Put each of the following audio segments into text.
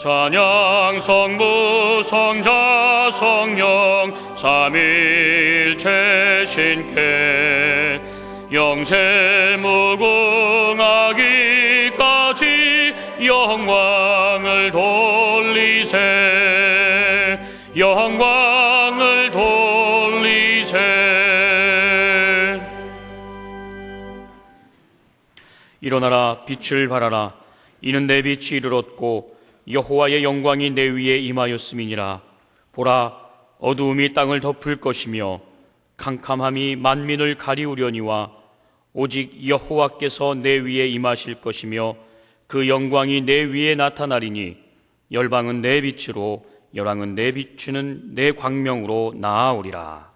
찬양 성부 성자 성령 삼위일체 신께 영세 무궁하기까지 영광을 돌리세 영광을 돌리세. 일어나라 빛을 발하라. 이는 내 빛이 이르렀고 여호와의 영광이 내 위에 임하였음이니라. 보라, 어두움이 땅을 덮을 것이며 캄캄함이 만민을 가리우려니와 오직 여호와께서 내 위에 임하실 것이며 그 영광이 내 위에 나타나리니 열방은 내 빛으로 열왕은 내 비추는 내 광명으로 나아오리라.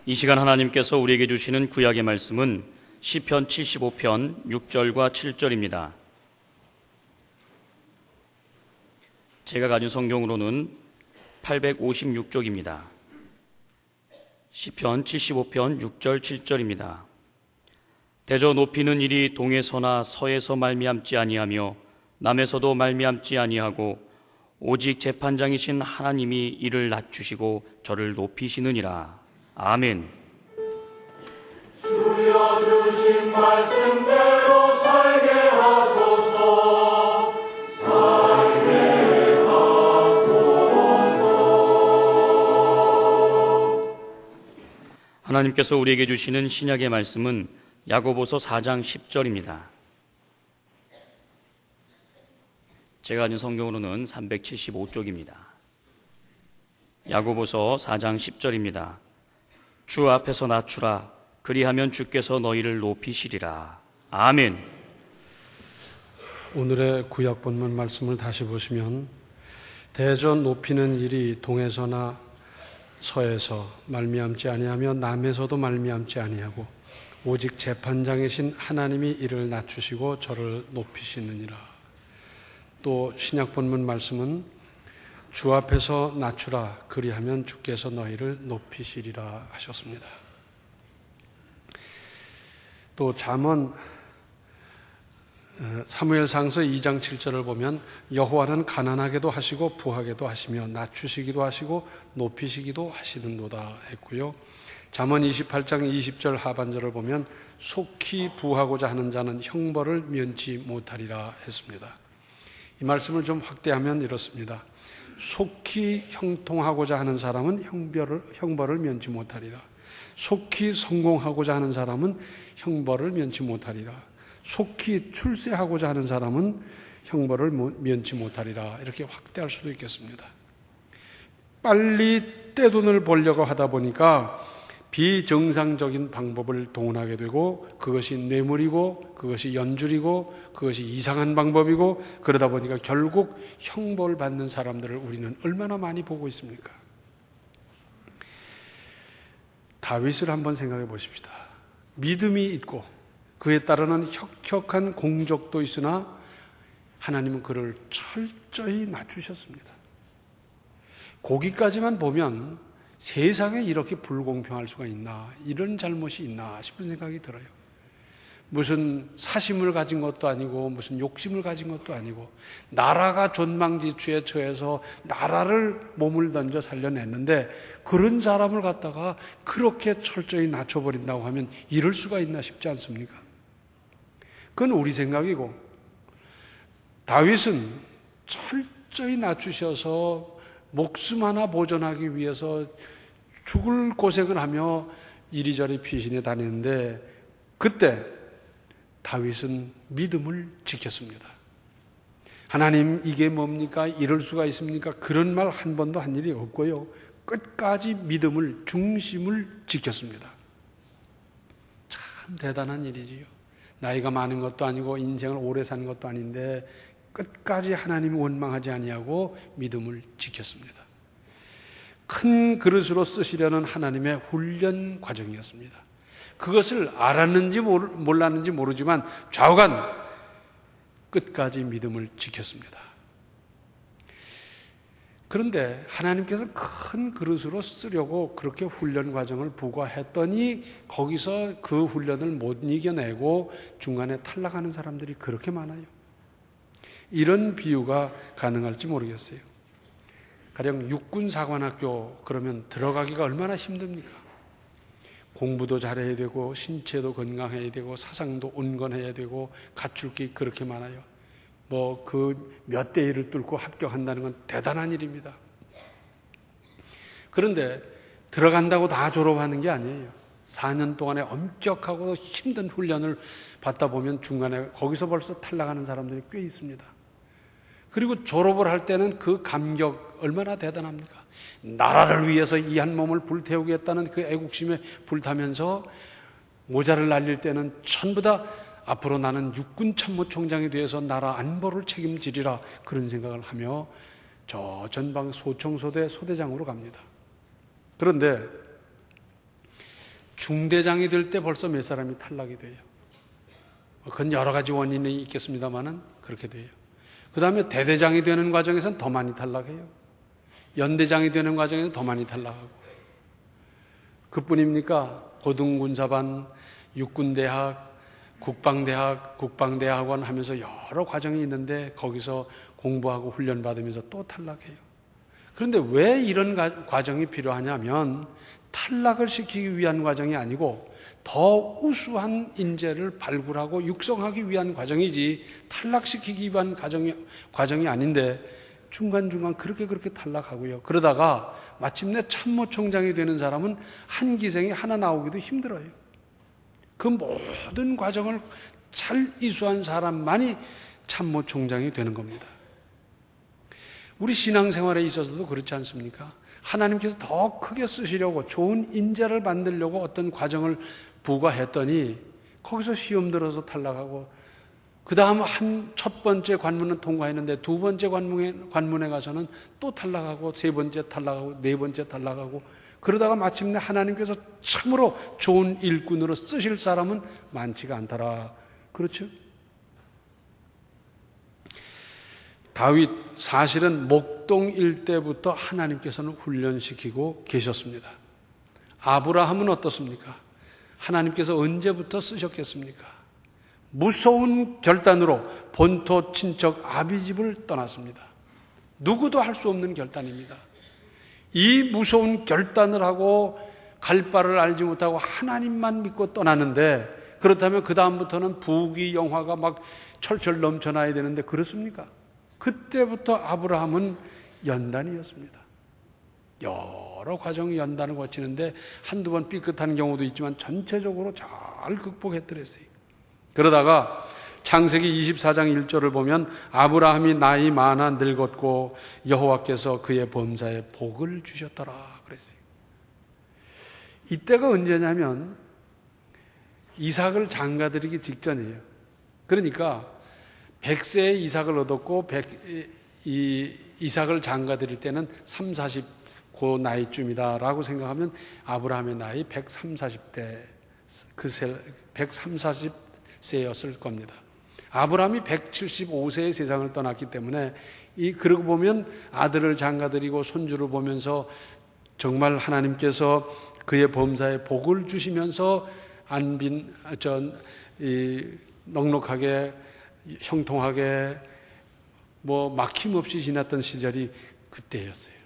이 시간 하나님께서 우리에게 주시는 구약의 말씀은 시편 75편 6절과 7절입니다. 제가 가진 성경으로는 856쪽입니다. 시편 75편 6절 7절입니다. 대저 높이는 일이 동에서나 서에서 말미암지 아니하며 남에서도 말미암지 아니하고 오직 재판장이신 하나님이 이를 낮추시고 저를 높이시느니라. 아멘. 주여 주신 말씀대로 살게 하소서. 살게 하소서. 하나님께서 우리에게 주시는 신약의 말씀은 야고보서 4장 10절입니다. 제가 가진 성경으로는 375쪽입니다. 야고보서 4장 10절입니다. 주 앞에서 낮추라. 그리하면 주께서 너희를 높이시리라. 아멘. 오늘의 구약 본문 말씀을 다시 보시면 대저 높이는 일이 동에서나 서에서 말미암지 아니하며 남에서도 말미암지 아니하고 오직 재판장이신 하나님이 이를 낮추시고 저를 높이시느니라. 또 신약 본문 말씀은 주 앞에서 낮추라. 그리하면 주께서 너희를 높이시리라 하셨습니다. 또 잠언 사무엘상서 2장 7절을 보면 여호와는 가난하게도 하시고 부하게도 하시며 낮추시기도 하시고 높이시기도 하시는도다 했고요. 잠언 28장 20절 하반절을 보면 속히 부하고자 하는 자는 형벌을 면치 못하리라 했습니다. 이 말씀을 좀 확대하면 이렇습니다. 속히 형통하고자 하는 사람은 형벌을 면치 못하리라. 속히 성공하고자 하는 사람은 형벌을 면치 못하리라. 속히 출세하고자 하는 사람은 형벌을 면치 못하리라. 이렇게 확대할 수도 있겠습니다. 빨리 떼돈을 벌려고 하다 보니까 비정상적인 방법을 동원하게 되고 그것이 뇌물이고 그것이 연줄이고 그것이 이상한 방법이고 그러다 보니까 결국 형벌받는 사람들을 우리는 얼마나 많이 보고 있습니까? 다윗을 한번 생각해 보십시다. 믿음이 있고 그에 따르는 혁혁한 공적도 있으나 하나님은 그를 철저히 낮추셨습니다. 거기까지만 보면 세상에 이렇게 불공평할 수가 있나, 이런 잘못이 있나 싶은 생각이 들어요. 무슨 사심을 가진 것도 아니고 무슨 욕심을 가진 것도 아니고 나라가 존망지추에 처해서 나라를 몸을 던져 살려냈는데 그런 사람을 갖다가 그렇게 철저히 낮춰버린다고 하면 이럴 수가 있나 싶지 않습니까? 그건 우리 생각이고 다윗은 철저히 낮추셔서 목숨 하나 보존하기 위해서 죽을 고생을 하며 이리저리 피신해 다녔는데 그때 다윗은 믿음을 지켰습니다. 하나님 이게 뭡니까? 이럴 수가 있습니까? 그런 말 한 번도 한 일이 없고요. 끝까지 믿음을, 중심을 지켰습니다. 참 대단한 일이지요. 나이가 많은 것도 아니고 인생을 오래 사는 것도 아닌데 끝까지 하나님이 원망하지 아니하고 믿음을 지켰습니다. 큰 그릇으로 쓰시려는 하나님의 훈련 과정이었습니다. 그것을 알았는지 몰랐는지 모르지만 좌우간 끝까지 믿음을 지켰습니다. 그런데 하나님께서 큰 그릇으로 쓰려고 그렇게 훈련 과정을 부과했더니 거기서 그 훈련을 못 이겨내고 중간에 탈락하는 사람들이 그렇게 많아요. 이런 비유가 가능할지 모르겠어요. 가령 육군사관학교 그러면 들어가기가 얼마나 힘듭니까? 공부도 잘해야 되고 신체도 건강해야 되고 사상도 온건해야 되고 갖출 게 그렇게 많아요. 뭐 그 몇 대 1을 뚫고 합격한다는 건 대단한 일입니다. 그런데 들어간다고 다 졸업하는 게 아니에요. 4년 동안에 엄격하고 힘든 훈련을 받다 보면 중간에 거기서 벌써 탈락하는 사람들이 꽤 있습니다. 그리고 졸업을 할 때는 그 감격 얼마나 대단합니까? 나라를 위해서 이 한 몸을 불태우겠다는 그 애국심에 불타면서 모자를 날릴 때는 전부 다 앞으로 나는 육군 참모총장이 되어서 나라 안보를 책임지리라 그런 생각을 하며 저 전방 소총소대 소대장으로 갑니다. 그런데 중대장이 될 때 벌써 몇 사람이 탈락이 돼요. 그건 여러 가지 원인이 있겠습니다만은 그렇게 돼요. 그 다음에 대대장이 되는 과정에서는 더 많이 탈락해요. 연대장이 되는 과정에서 더 많이 탈락하고. 그뿐입니까? 고등군사반, 육군대학, 국방대학, 국방대학원 하면서 여러 과정이 있는데 거기서 공부하고 훈련받으면서 또 탈락해요. 그런데 왜 이런 과정이 필요하냐면 탈락을 시키기 위한 과정이 아니고 더 우수한 인재를 발굴하고 육성하기 위한 과정이지 탈락시키기 위한 과정이 아닌데 중간중간 그렇게 탈락하고요. 그러다가 마침내 참모총장이 되는 사람은 한 기생이 하나 나오기도 힘들어요. 그 모든 과정을 잘 이수한 사람만이 참모총장이 되는 겁니다. 우리 신앙생활에 있어서도 그렇지 않습니까? 하나님께서 더 크게 쓰시려고 좋은 인재를 만들려고 어떤 과정을 부과했더니 거기서 시험 들어서 탈락하고 그 다음 첫 번째 관문은 통과했는데 두 번째 관문에 가서는 또 탈락하고 세 번째 탈락하고 네 번째 탈락하고 그러다가 마침내 하나님께서 참으로 좋은 일꾼으로 쓰실 사람은 많지가 않더라. 그렇죠? 다윗 사실은 목동 일대부터 하나님께서는 훈련시키고 계셨습니다. 아브라함은 어떻습니까? 하나님께서 언제부터 쓰셨겠습니까? 무서운 결단으로 본토 친척 아비집을 떠났습니다. 누구도 할 수 없는 결단입니다. 이 무서운 결단을 하고 갈 바를 알지 못하고 하나님만 믿고 떠나는데 그렇다면 그 다음부터는 부귀 영화가 막 철철 넘쳐나야 되는데 그렇습니까? 그때부터 아브라함은 연단이었습니다. 여러 과정이 연단을 거치는데 한두 번 삐끗한 경우도 있지만 전체적으로 잘 극복했더랬어요. 그러다가 창세기 24장 1절을 보면 아브라함이 나이 많아 늙었고 여호와께서 그의 범사에 복을 주셨더라 그랬어요. 이때가 언제냐면 이삭을 장가드리기 직전이에요. 그러니까 100세에 이삭을 얻었고 이삭을 장가드릴 때는 3, 40 그 나이쯤이다라고 생각하면 아브라함의 나이 130, 40세였을 겁니다. 아브라함이 175세에 세상을 떠났기 때문에 그러고 보면 아들을 장가드리고 손주를 보면서 정말 하나님께서 그의 범사에 복을 주시면서 넉넉하게 형통하게 막힘없이 지났던 시절이 그때였어요.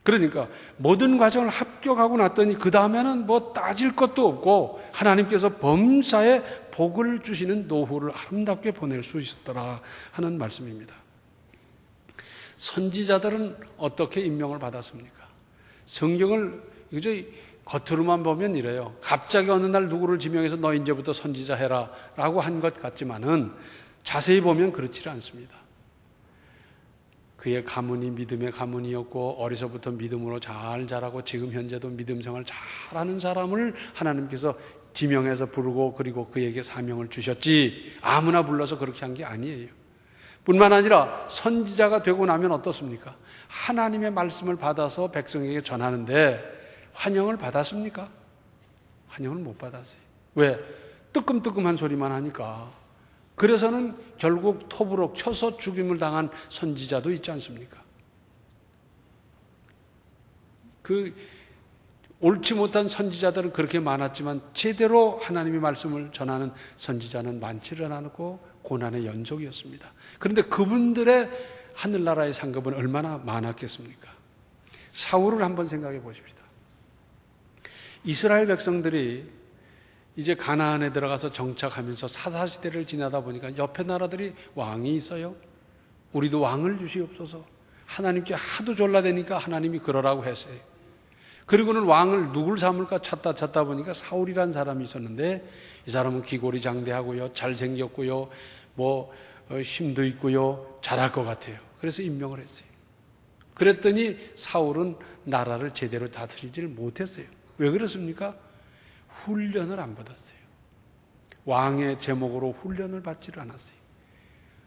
그러니까 모든 과정을 합격하고 났더니 그 다음에는 따질 것도 없고 하나님께서 범사에 복을 주시는 노후를 아름답게 보낼 수 있었더라 하는 말씀입니다. 선지자들은 어떻게 임명을 받았습니까? 성경을 겉으로만 보면 이래요. 갑자기 어느 날 누구를 지명해서 너 이제부터 선지자 해라 라고 한 것 같지만은 자세히 보면 그렇지 않습니다. 그의 가문이 믿음의 가문이었고 어려서부터 믿음으로 잘 자라고 지금 현재도 믿음 생활 잘하는 사람을 하나님께서 지명해서 부르고 그리고 그에게 사명을 주셨지 아무나 불러서 그렇게 한 게 아니에요. 뿐만 아니라 선지자가 되고 나면 어떻습니까? 하나님의 말씀을 받아서 백성에게 전하는데 환영을 받았습니까? 환영을 못 받았어요. 왜? 뜨끔뜨끔한 소리만 하니까. 그래서는 결국 톱으로 쳐서 죽임을 당한 선지자도 있지 않습니까? 옳지 못한 선지자들은 그렇게 많았지만 제대로 하나님의 말씀을 전하는 선지자는 많지를 않았고 고난의 연속이었습니다. 그런데 그분들의 하늘나라의 상급은 얼마나 많았겠습니까? 사울을 한번 생각해 보십시다. 이스라엘 백성들이 이제 가나안에 들어가서 정착하면서 사사시대를 지나다 보니까 옆에 나라들이 왕이 있어요. 우리도 왕을 주시옵소서. 하나님께 하도 졸라대니까 하나님이 그러라고 했어요. 그리고는 왕을 누굴 삼을까 찾다 보니까 사울이라는 사람이 있었는데 이 사람은 기골이 장대하고요, 잘생겼고요, 힘도 있고요, 잘할 것 같아요. 그래서 임명을 했어요. 그랬더니 사울은 나라를 제대로 다스리지를 못했어요. 왜 그렇습니까? 훈련을 안 받았어요. 왕의 제목으로 훈련을 받지를 않았어요.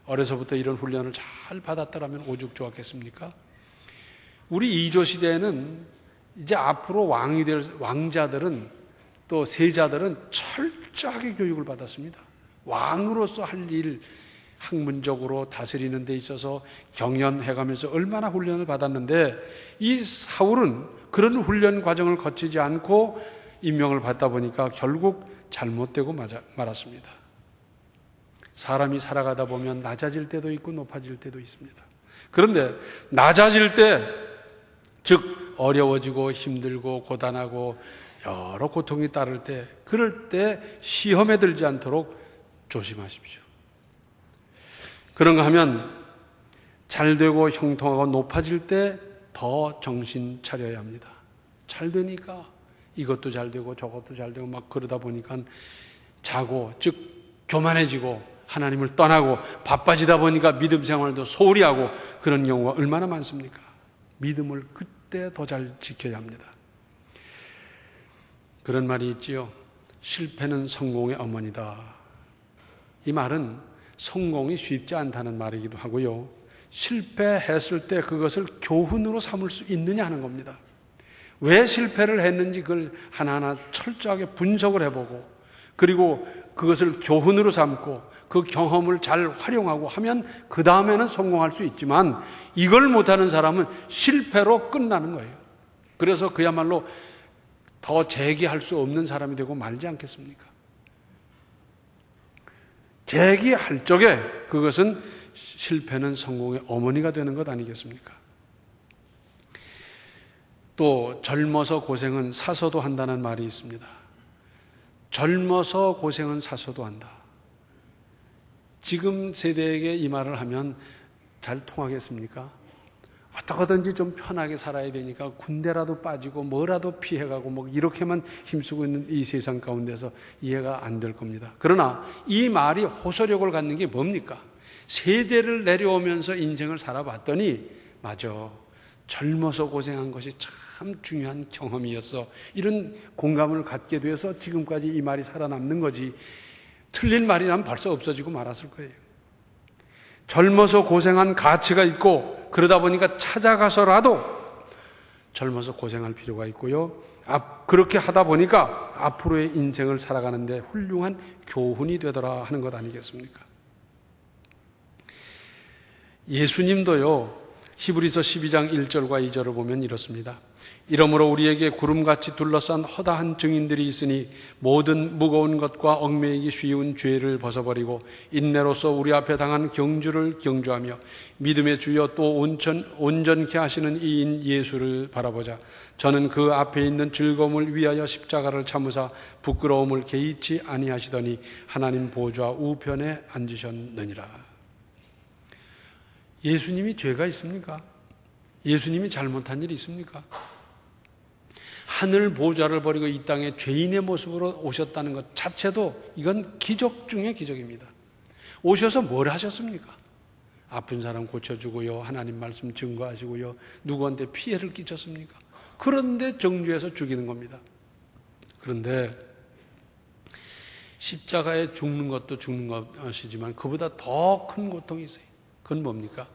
어려서부터 이런 훈련을 잘 받았더라면 오죽 좋았겠습니까? 우리 이조 시대에는 이제 앞으로 왕이 될 왕자들은 또 세자들은 철저하게 교육을 받았습니다. 왕으로서 할 일, 학문적으로 다스리는 데 있어서 경연해가면서 얼마나 훈련을 받았는데 이 사울은 그런 훈련 과정을 거치지 않고 임명을 받다 보니까 결국 잘못되고 말았습니다. 사람이 살아가다 보면 낮아질 때도 있고 높아질 때도 있습니다. 그런데 낮아질 때, 즉 어려워지고 힘들고 고단하고 여러 고통이 따를 때, 그럴 때 시험에 들지 않도록 조심하십시오. 그런가 하면 잘 되고 형통하고 높아질 때 더 정신 차려야 합니다. 잘 되니까 이것도 잘 되고 저것도 잘 되고 막 그러다 보니까 자고, 즉 교만해지고 하나님을 떠나고 바빠지다 보니까 믿음 생활도 소홀히 하고 그런 경우가 얼마나 많습니까? 믿음을 그때 더 잘 지켜야 합니다. 그런 말이 있지요. 실패는 성공의 어머니다. 이 말은 성공이 쉽지 않다는 말이기도 하고요. 실패했을 때 그것을 교훈으로 삼을 수 있느냐 하는 겁니다. 왜 실패를 했는지 그걸 하나하나 철저하게 분석을 해보고 그리고 그것을 교훈으로 삼고 그 경험을 잘 활용하고 하면 그 다음에는 성공할 수 있지만 이걸 못하는 사람은 실패로 끝나는 거예요. 그래서 그야말로 더 재기할 수 없는 사람이 되고 말지 않겠습니까? 재기할 적에 그것은 실패는 성공의 어머니가 되는 것 아니겠습니까? 또 젊어서 고생은 사서도 한다는 말이 있습니다. 젊어서 고생은 사서도 한다. 지금 세대에게 이 말을 하면 잘 통하겠습니까? 어떻게든지 좀 편하게 살아야 되니까 군대라도 빠지고 뭐라도 피해가고 뭐 이렇게만 힘쓰고 있는 이 세상 가운데서 이해가 안 될 겁니다. 그러나 이 말이 호소력을 갖는 게 뭡니까? 세대를 내려오면서 인생을 살아봤더니 맞아, 젊어서 고생한 것이 참 중요한 경험이었어. 이런 공감을 갖게 돼서 지금까지 이 말이 살아남는 거지, 틀린 말이라면 벌써 없어지고 말았을 거예요. 젊어서 고생한 가치가 있고 그러다 보니까 찾아가서라도 젊어서 고생할 필요가 있고요. 그렇게 하다 보니까 앞으로의 인생을 살아가는데 훌륭한 교훈이 되더라 하는 것 아니겠습니까? 예수님도요, 히브리서 12장 1절과 2절을 보면 이렇습니다. 이러므로 우리에게 구름같이 둘러싼 허다한 증인들이 있으니 모든 무거운 것과 얽매이기 쉬운 죄를 벗어버리고 인내로서 우리 앞에 당한 경주를 경주하며 믿음의 주여 또 온전케 하시는 이인 예수를 바라보자. 저는 그 앞에 있는 즐거움을 위하여 십자가를 참으사 부끄러움을 개의치 아니하시더니 하나님 보좌 우편에 앉으셨느니라. 예수님이 죄가 있습니까? 예수님이 잘못한 일이 있습니까? 하늘 보좌를 버리고 이 땅에 죄인의 모습으로 오셨다는 것 자체도 이건 기적 중의 기적입니다. 오셔서 뭘 하셨습니까? 아픈 사람 고쳐주고요, 하나님 말씀 증거하시고요, 누구한테 피해를 끼쳤습니까? 그런데 정죄해서 죽이는 겁니다. 그런데 십자가에 죽는 것도 죽는 것이지만 그보다 더 큰 고통이 있어요. 그건 뭡니까?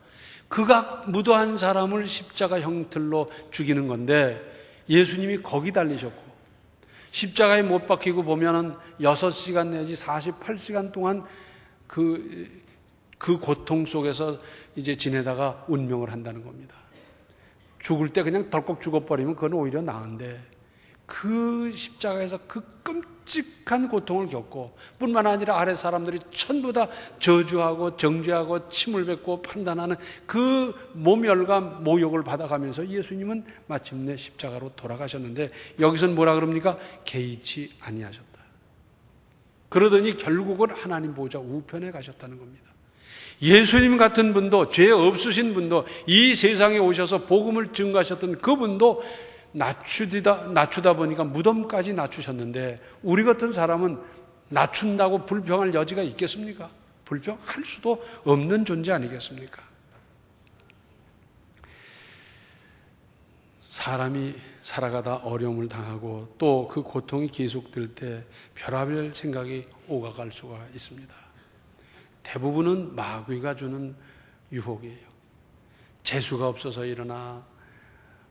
극악 무도한 사람을 십자가 형틀로 죽이는 건데 예수님이 거기 달리셨고 십자가에 못 박히고 보면은 6시간 내지 48시간 동안 그 고통 속에서 이제 지내다가 운명을 한다는 겁니다. 죽을 때 그냥 덜컥 죽어버리면 그건 오히려 나은데 그 십자가에서 그 끔찍한 고통을 겪고 뿐만 아니라 아래 사람들이 전부 다 저주하고 정죄하고 침을 뱉고 판단하는 그 모멸과 모욕을 받아가면서 예수님은 마침내 십자가로 돌아가셨는데 여기서는 뭐라 그럽니까? 개의치 아니하셨다. 그러더니 결국은 하나님 보좌 우편에 가셨다는 겁니다. 예수님 같은 분도, 죄 없으신 분도, 이 세상에 오셔서 복음을 증거하셨던 그분도 낮추다 보니까 무덤까지 낮추셨는데 우리 같은 사람은 낮춘다고 불평할 여지가 있겠습니까? 불평할 수도 없는 존재 아니겠습니까? 사람이 살아가다 어려움을 당하고 또 그 고통이 계속될 때 별의별 생각이 오가갈 수가 있습니다. 대부분은 마귀가 주는 유혹이에요. 재수가 없어서 일어나,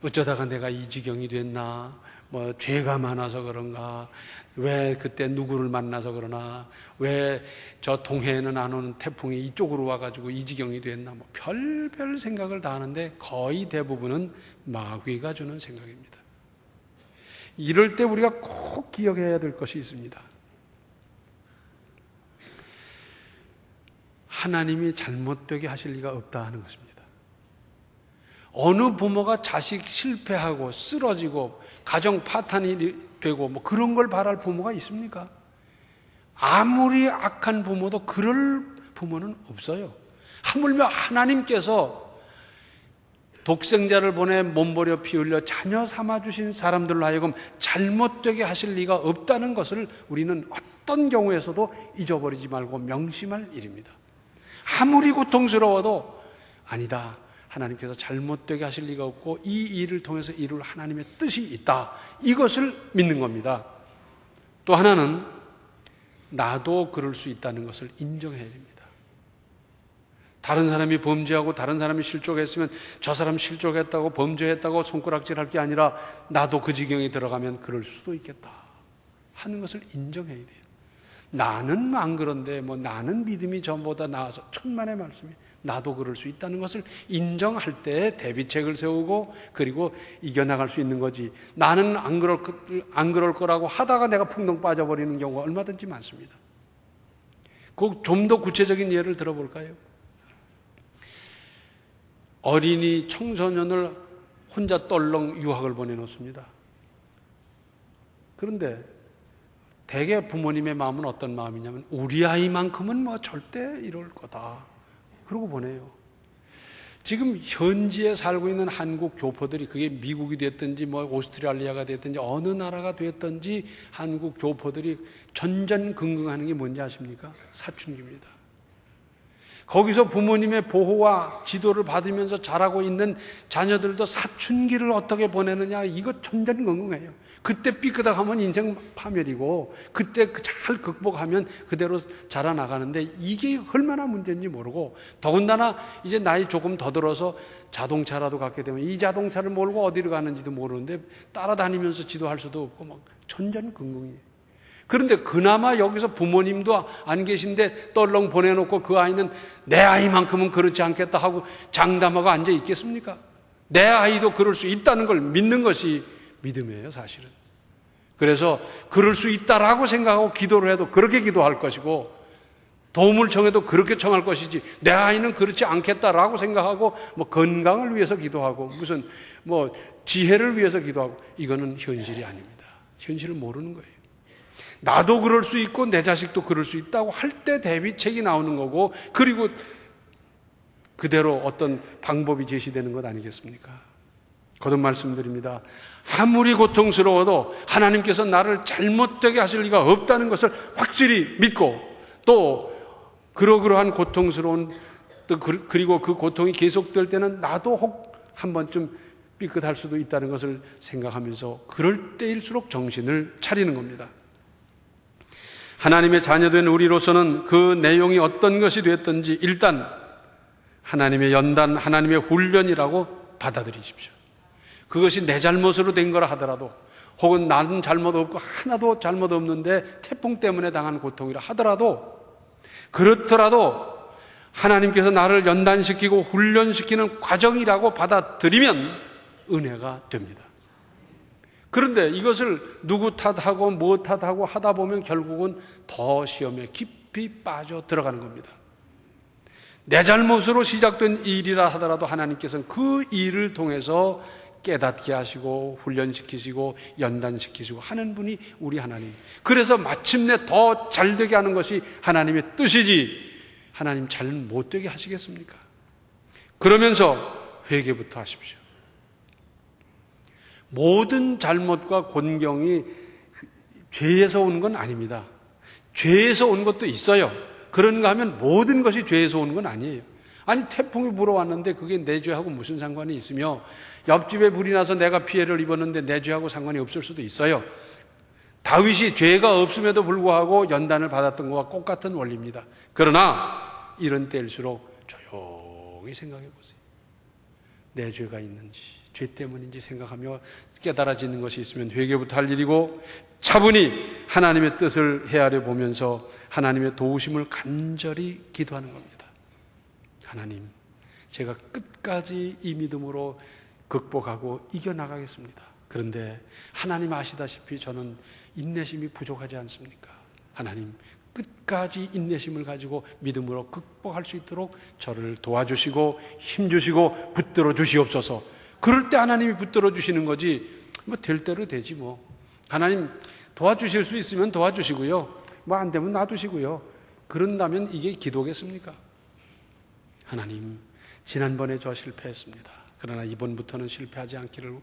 어쩌다가 내가 이 지경이 됐나, 뭐 죄가 많아서 그런가, 왜 그때 누구를 만나서 그러나, 왜 저 동해에는 안 오는 태풍이 이쪽으로 와가지고 이 지경이 됐나, 뭐 별별 생각을 다 하는데 거의 대부분은 마귀가 주는 생각입니다. 이럴 때 우리가 꼭 기억해야 될 것이 있습니다. 하나님이 잘못되게 하실 리가 없다 하는 것입니다. 어느 부모가 자식 실패하고 쓰러지고 가정 파탄이 되고 뭐 그런 걸 바랄 부모가 있습니까? 아무리 악한 부모도 그럴 부모는 없어요. 하물며 하나님께서 독생자를 보내 몸버려 피 흘려 자녀 삼아주신 사람들로 하여금 잘못되게 하실 리가 없다는 것을 우리는 어떤 경우에서도 잊어버리지 말고 명심할 일입니다. 아무리 고통스러워도 아니다. 하나님께서 잘못되게 하실 리가 없고 이 일을 통해서 이룰 하나님의 뜻이 있다. 이것을 믿는 겁니다. 또 하나는 나도 그럴 수 있다는 것을 인정해야 됩니다. 다른 사람이 범죄하고 다른 사람이 실족했으면 저 사람 실족했다고 범죄했다고 손가락질할 게 아니라 나도 그 지경에 들어가면 그럴 수도 있겠다 하는 것을 인정해야 돼요. 나는 안 그런데 뭐 나는 믿음이 전보다 나아서 천만의 말씀이 나도 그럴 수 있다는 것을 인정할 때 대비책을 세우고 그리고 이겨나갈 수 있는 거지. 나는 안 그럴 거라고 하다가 내가 풍덩 빠져버리는 경우가 얼마든지 많습니다. 좀 더 구체적인 예를 들어볼까요? 어린이 청소년을 혼자 떨렁 유학을 보내놓습니다. 그런데 대개 부모님의 마음은 어떤 마음이냐면 우리 아이만큼은 뭐 절대 이럴 거다. 그러고 보내요. 지금 현지에 살고 있는 한국 교포들이 그게 미국이 됐든지 뭐 오스트레일리아가 됐든지 어느 나라가 됐든지 한국 교포들이 전전긍긍하는 게 뭔지 아십니까? 사춘기입니다. 거기서 부모님의 보호와 지도를 받으면서 자라고 있는 자녀들도 사춘기를 어떻게 보내느냐 이거 전전긍긍해요. 그때 삐끄덕하면 인생 파멸이고 그때 잘 극복하면 그대로 자라나가는데 이게 얼마나 문제인지 모르고 더군다나 이제 나이 조금 더 들어서 자동차라도 갖게 되면 이 자동차를 몰고 어디로 가는지도 모르는데 따라다니면서 지도할 수도 없고 막 전전긍긍이에요. 그런데 그나마 여기서 부모님도 안 계신데 떨렁 보내놓고 그 아이는 내 아이만큼은 그렇지 않겠다 하고 장담하고 앉아 있겠습니까? 내 아이도 그럴 수 있다는 걸 믿는 것이 믿음이에요, 사실은. 그래서 그럴 수 있다라고 생각하고 기도를 해도 그렇게 기도할 것이고 도움을 청해도 그렇게 청할 것이지 내 아이는 그렇지 않겠다라고 생각하고 뭐 건강을 위해서 기도하고 무슨 뭐 지혜를 위해서 기도하고 이거는 현실이 아닙니다. 현실을 모르는 거예요. 나도 그럴 수 있고 내 자식도 그럴 수 있다고 할 때 대비책이 나오는 거고 그리고 그대로 어떤 방법이 제시되는 것 아니겠습니까? 거듭 말씀드립니다. 아무리 고통스러워도 하나님께서 나를 잘못되게 하실 리가 없다는 것을 확실히 믿고 또 그러한 고통스러운 또 그리고 그 고통이 계속될 때는 나도 혹 한 번쯤 삐끗할 수도 있다는 것을 생각하면서 그럴 때일수록 정신을 차리는 겁니다. 하나님의 자녀된 우리로서는 그 내용이 어떤 것이 됐든지 일단 하나님의 연단, 하나님의 훈련이라고 받아들이십시오. 그것이 내 잘못으로 된 거라 하더라도, 혹은 나는 잘못 없고 하나도 잘못 없는데 태풍 때문에 당한 고통이라 하더라도, 그렇더라도 하나님께서 나를 연단시키고 훈련시키는 과정이라고 받아들이면 은혜가 됩니다. 그런데 이것을 누구 탓하고 뭐 탓하고 하다 보면 결국은 더 시험에 깊이 빠져 들어가는 겁니다. 내 잘못으로 시작된 일이라 하더라도 하나님께서는 그 일을 통해서 깨닫게 하시고 훈련시키시고 연단시키시고 하는 분이 우리 하나님. 그래서 마침내 더 잘되게 하는 것이 하나님의 뜻이지 하나님 잘 못되게 하시겠습니까? 그러면서 회개부터 하십시오. 모든 잘못과 곤경이 죄에서 오는 건 아닙니다. 죄에서 온 것도 있어요. 그런가 하면 모든 것이 죄에서 오는 건 아니에요. 아니, 태풍이 불어왔는데 그게 내 죄하고 무슨 상관이 있으며, 옆집에 불이 나서 내가 피해를 입었는데 내 죄하고 상관이 없을 수도 있어요. 다윗이 죄가 없음에도 불구하고 연단을 받았던 것과 똑같은 원리입니다. 그러나 이런 때일수록 조용히 생각해 보세요. 내 죄가 있는지, 죄 때문인지 생각하며 깨달아지는 것이 있으면 회개부터 할 일이고, 차분히 하나님의 뜻을 헤아려 보면서 하나님의 도우심을 간절히 기도하는 겁니다. 하나님, 제가 끝까지 이 믿음으로 극복하고 이겨나가겠습니다. 그런데 하나님 아시다시피 저는 인내심이 부족하지 않습니까? 하나님, 끝까지 인내심을 가지고 믿음으로 극복할 수 있도록 저를 도와주시고 힘주시고 붙들어 주시옵소서. 그럴 때 하나님이 붙들어 주시는 거지, 뭐 될 대로 되지 뭐. 하나님 도와주실 수 있으면 도와주시고요, 뭐 안 되면 놔두시고요. 그런다면 이게 기도겠습니까? 하나님, 지난번에 저 실패했습니다. 그러나 이번부터는 실패하지 않기를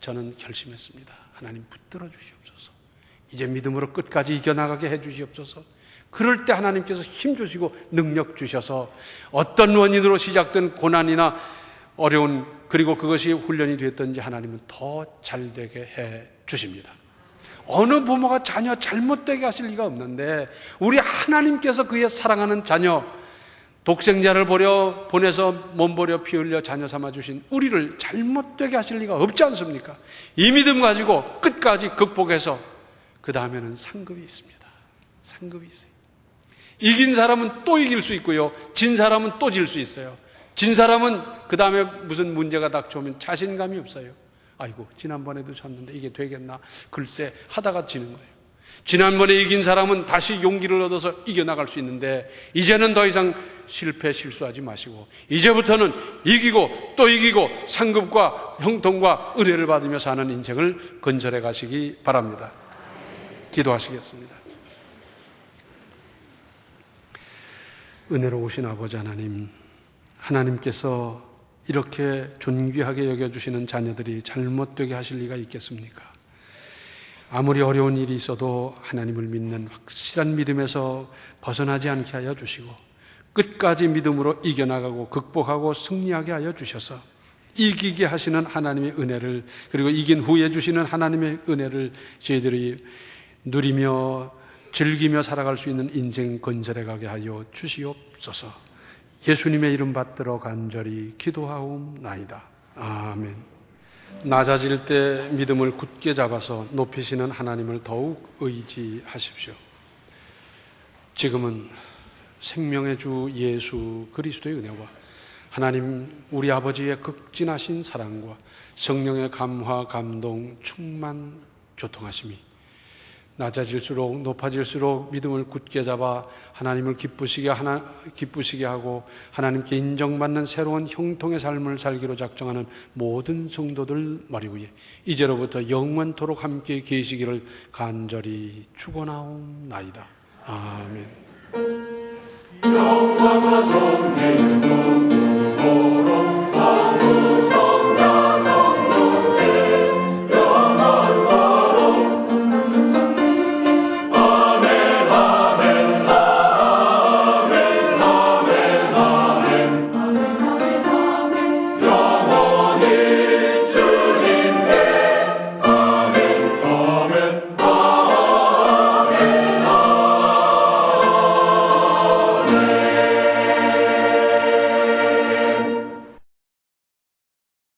저는 결심했습니다. 하나님 붙들어 주시옵소서. 이제 믿음으로 끝까지 이겨나가게 해 주시옵소서. 그럴 때 하나님께서 힘 주시고 능력 주셔서 어떤 원인으로 시작된 고난이나 어려운, 그리고 그것이 훈련이 됐든지 하나님은 더 잘되게 해 주십니다. 어느 부모가 자녀 잘못되게 하실 리가 없는데, 우리 하나님께서 그의 사랑하는 자녀, 독생자를 보내서 몸버려 피 흘려 자녀 삼아주신 우리를 잘못되게 하실 리가 없지 않습니까? 이 믿음 가지고 끝까지 극복해서 그 다음에는 상급이 있습니다. 상급이 있어요. 이긴 사람은 또 이길 수 있고요, 진 사람은 또 질 수 있어요. 진 사람은 그 다음에 무슨 문제가 닥쳐오면 자신감이 없어요. 아이고, 지난번에도 졌는데 이게 되겠나? 글쎄 하다가 지는 거예요. 지난번에 이긴 사람은 다시 용기를 얻어서 이겨나갈 수 있는데, 이제는 더 이상 실수하지 마시고 이제부터는 이기고 또 이기고 상급과 형통과 은혜를 받으며 사는 인생을 건설해 가시기 바랍니다. 기도하시겠습니다. 은혜로우신 아버지 하나님, 하나님께서 이렇게 존귀하게 여겨주시는 자녀들이 잘못되게 하실 리가 있겠습니까? 아무리 어려운 일이 있어도 하나님을 믿는 확실한 믿음에서 벗어나지 않게 하여 주시고, 끝까지 믿음으로 이겨나가고 극복하고 승리하게 하여 주셔서 이기게 하시는 하나님의 은혜를, 그리고 이긴 후에 주시는 하나님의 은혜를 저희들이 누리며 즐기며 살아갈 수 있는 인생 건설해 가게 하여 주시옵소서. 예수님의 이름 받들어 간절히 기도하옵나이다. 아멘. 낮아질 때 믿음을 굳게 잡아서 높이시는 하나님을 더욱 의지하십시오. 지금은 생명의 주 예수 그리스도의 은혜와 하나님 우리 아버지의 극진하신 사랑과 성령의 감화, 감동, 충만, 교통하심이 낮아질수록 높아질수록 믿음을 굳게 잡아 하나님을 기쁘시게 하고 하나님께 인정받는 새로운 형통의 삶을 살기로 작정하는 모든 성도들 머리 위에 이제로부터 영원토록 함께 계시기를 간절히 축원하옵나이다. 아멘. 영광과 존귀를